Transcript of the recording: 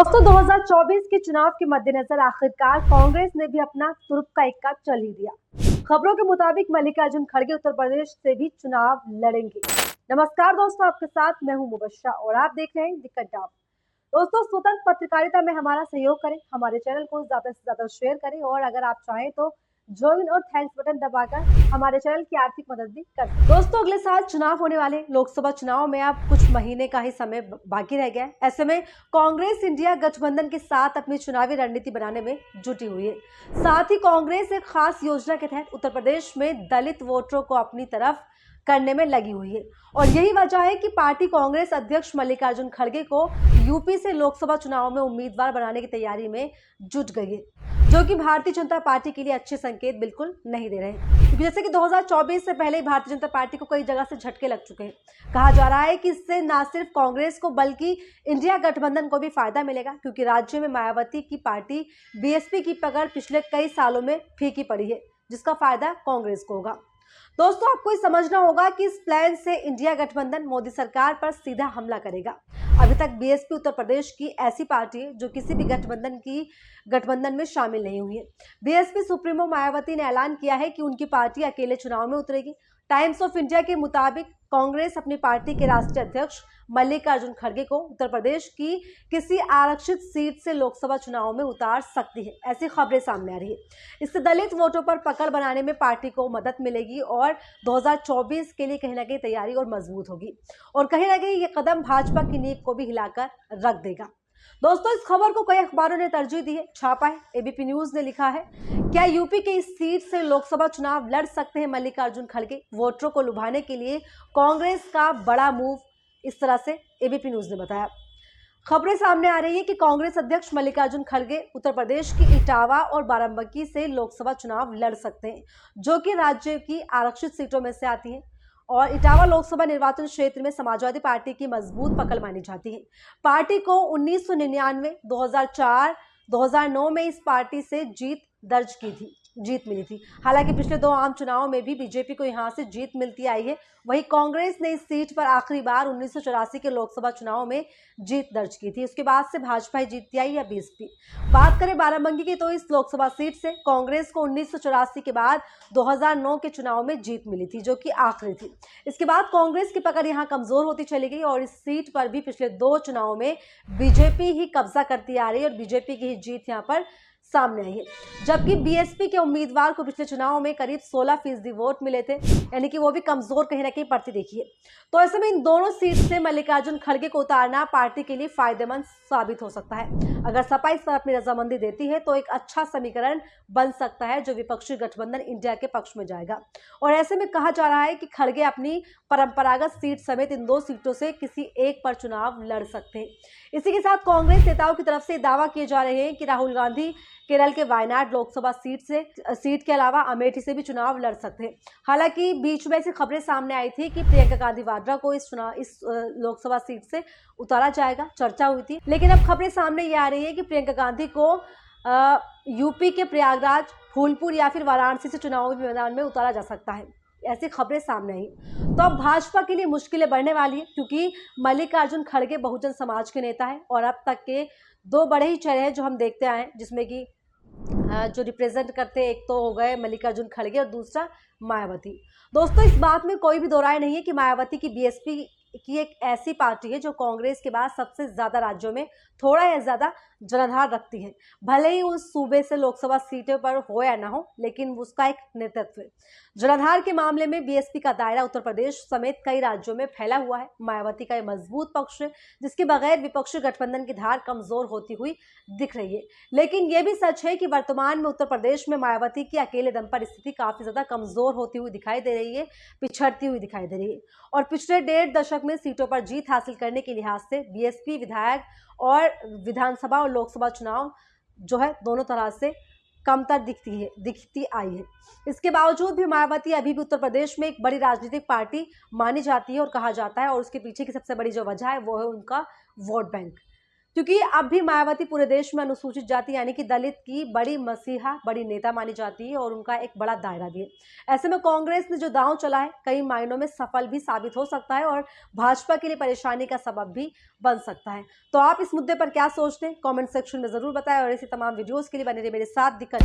दोस्तों 2024 के चुनाव के मद्देनजर आखिरकार कांग्रेस ने भी अपना तुरुप का इक्का चल ही दिया। खबरों के मुताबिक मल्लिकार्जुन खड़गे उत्तर प्रदेश से भी चुनाव लड़ेंगे। नमस्कार दोस्तों, आपके साथ मैं हूं मुबश्शरा और आप देख रहे हैं द कट। दोस्तों, स्वतंत्र पत्रकारिता में हमारा सहयोग करें, हमारे चैनल को ज्यादा से ज्यादा शेयर करें और अगर आप चाहें तो ज्वाइन और थैंक्स बटन दबाकर हमारे चैनल की आर्थिक मदद भी करें। दोस्तों, अगले साल चुनाव होने वाले लोकसभा चुनाव में अब कुछ महीने का ही समय बाकी रह गया है। ऐसे में कांग्रेस इंडिया गठबंधन के साथ अपनी चुनावी रणनीति बनाने में जुटी हुई है। साथ ही कांग्रेस एक खास योजना के तहत उत्तर प्रदेश में दलित वोटरों को अपनी तरफ करने में लगी हुई है और यही वजह है कि पार्टी कांग्रेस अध्यक्ष मल्लिकार्जुन खड़गे को यूपी से लोकसभा चुनाव में उम्मीदवार बनाने की तैयारी में जुट गई है, जो कि भारतीय जनता पार्टी के लिए अच्छे संकेत बिल्कुल नहीं दे रहे हैं। क्योंकि जैसे कि 2024 से पहले ही भारतीय जनता पार्टी को कई जगह से झटके लग चुके हैं। कहा जा रहा है कि इससे न सिर्फ कांग्रेस को बल्कि इंडिया गठबंधन को भी फायदा मिलेगा, क्योंकि राज्य में मायावती की पार्टी बीएसपी की पकड़ पिछले कई सालों में फीकी पड़ी है, जिसका फायदा कांग्रेस को होगा। दोस्तों, आपको ये समझना होगा कि इस प्लान से इंडिया गठबंधन मोदी सरकार पर सीधा हमला करेगा। अभी तक बीएसपी उत्तर प्रदेश की ऐसी पार्टी है जो किसी भी गठबंधन में शामिल नहीं हुई है। बीएसपी सुप्रीमो मायावती ने ऐलान किया है कि उनकी पार्टी अकेले चुनाव में उतरेगी। टाइम्स ऑफ इंडिया के मुताबिक कांग्रेस अपनी पार्टी के राष्ट्रीय अध्यक्ष मल्लिकार्जुन खड़गे को उत्तर प्रदेश की किसी आरक्षित सीट से लोकसभा चुनाव में उतार सकती है, ऐसी खबरें सामने आ रही है। इससे दलित वोटों पर पकड़ बनाने में पार्टी को मदद मिलेगी और 2024 के लिए कहीं ना कहीं तैयारी और मजबूत होगी और कहीं ना कहीं ये कदम भाजपा की नींव को भी हिलाकर रख देगा। दोस्तों, इस खबर को कई अखबारों ने तरजीह दी है, छापा है। एबीपी न्यूज ने लिखा है, क्या यूपी के इस सीट से लोकसभा चुनाव लड़ सकते हैं मल्लिकार्जुन खड़गे? वोटरों को लुभाने के लिए कांग्रेस का बड़ा मूव, इस तरह से एबीपी न्यूज ने बताया। खबरें सामने आ रही है कि कांग्रेस अध्यक्ष मल्लिकार्जुन खड़गे उत्तर प्रदेश की इटावा और बाराबंकी से लोकसभा चुनाव लड़ सकते हैं, जो कि राज्य की आरक्षित सीटों में से आती हैं और इटावा लोकसभा निर्वाचन क्षेत्र में समाजवादी पार्टी की मजबूत पकड़ मानी जाती है। पार्टी को 1999, 2004, 2009 में इस पार्टी से जीत मिली थी। हालांकि पिछले 2 आम चुनावों में भी बीजेपी को यहां से जीत मिलती आई है। वहीं कांग्रेस ने इस सीट पर आखिरी बार 1984 के लोकसभा चुनाव में जीत दर्ज की थी। उसके बाद से भाजपा ही जीतती आई या बीएसपी। बात करें बाराबंकी की, तो इस लोकसभा सीट से कांग्रेस को 1984 के बाद 2009 के चुनाव में जीत मिली थी, जो कि आखिरी थी। इसके बाद कांग्रेस की पकड़ यहां कमजोर होती चली गई और इस सीट पर भी पिछले 2 चुनावों में बीजेपी ही कब्जा करती आ रही है और बीजेपी की ही जीत यहां पर सामने आई है। जबकि बीएसपी के उम्मीदवार को पिछले चुनाव में करीब 16% वोट मिले थे, यानी कि वो भी कमजोर कहीं ना कहीं पड़ती देखिए। तो ऐसे में इन दोनों सीट से मल्लिकार्जुन खड़गे को उतारना पार्टी के लिए फायदेमंद साबित हो सकता है। अगर सपा इस पर अपनी रजामंदी देती है तो एक अच्छा समीकरण बन सकता है, जो विपक्षी गठबंधन इंडिया के पक्ष में जाएगा। और ऐसे में कहा जा रहा है कि खड़गे अपनी परंपरागत सीट समेत इन 2 सीटों से किसी एक पर चुनाव लड़ सकते हैं। इसी के साथ कांग्रेस नेताओं की तरफ से दावा किए जा रहे हैं कि राहुल गांधी केरल के वायनाड लोकसभा सीट के अलावा अमेठी से भी चुनाव लड़ सकते हैं। हालांकि बीच में ऐसी खबरें सामने आई थी कि प्रियंका गांधी वाड्रा को इस लोकसभा सीट से उतारा जाएगा, चर्चा हुई थी। लेकिन अब खबरें सामने ये आ रही है कि प्रियंका गांधी को यूपी के प्रयागराज, फूलपुर या फिर वाराणसी से चुनावी मैदान में उतारा जा सकता है, ऐसी खबरें सामने आई। तो अब भाजपा के लिए मुश्किलें बढ़ने वाली है, क्योंकि मल्लिकार्जुन खड़गे बहुजन समाज के नेता है और अब तक के 2 बड़े ही चेहरे हैं जो हम देखते आए हैं, जिसमें कि जो रिप्रेजेंट करते हैं, एक तो हो गए मल्लिकार्जुन खड़गे और दूसरा मायावती। दोस्तों, इस बात में कोई भी दो राय नहीं है कि मायावती की बीएसपी की एक ऐसी पार्टी है जो कांग्रेस के बाद सबसे ज्यादा राज्यों में थोड़ा या ज्यादा जनाधार रखती है। भले ही उस सूबे से लोकसभा सीटों पर हो या ना हो, लेकिन उसका एक नेतृत्व है। जनाधार के मामले में बीएसपी का दायरा उत्तर प्रदेश समेत कई राज्यों में फैला हुआ है। मायावती का यह मजबूत पक्ष है, जिसके बगैर विपक्षी गठबंधन की धार कमजोर होती हुई दिख रही है। लेकिन यह भी सच है कि वर्तमान में उत्तर प्रदेश में मायावती की अकेले दम पर स्थिति काफी ज्यादा कमजोर होती हुई दिखाई दे रही है, पिछड़ती हुई दिखाई दे रही है। और पिछले 1.5 दशक में सीटों पर जीत हासिल करने के लिहाज से बीएसपी विधायक और विधानसभा और लोकसभा चुनाव जो है दोनों तरह से कमतर दिखती आई है। इसके बावजूद भी मायावती अभी भी उत्तर प्रदेश में एक बड़ी राजनीतिक पार्टी मानी जाती है और कहा जाता है, और उसके पीछे की सबसे बड़ी जो वजह है वो है उनका वोट बैंक। क्योंकि अब भी मायावती पूरे देश में अनुसूचित जाति यानी कि दलित की बड़ी मसीहा, बड़ी नेता मानी जाती है और उनका एक बड़ा दायरा भी है। ऐसे में कांग्रेस ने जो दांव चला है कई मायनों में सफल भी साबित हो सकता है और भाजपा के लिए परेशानी का सबब भी बन सकता है। तो आप इस मुद्दे पर क्या सोचते हैं, कमेंट सेक्शन में जरूर बताएं और ऐसी तमाम वीडियोस के लिए बने रहिए मेरे साथ। दिक्कत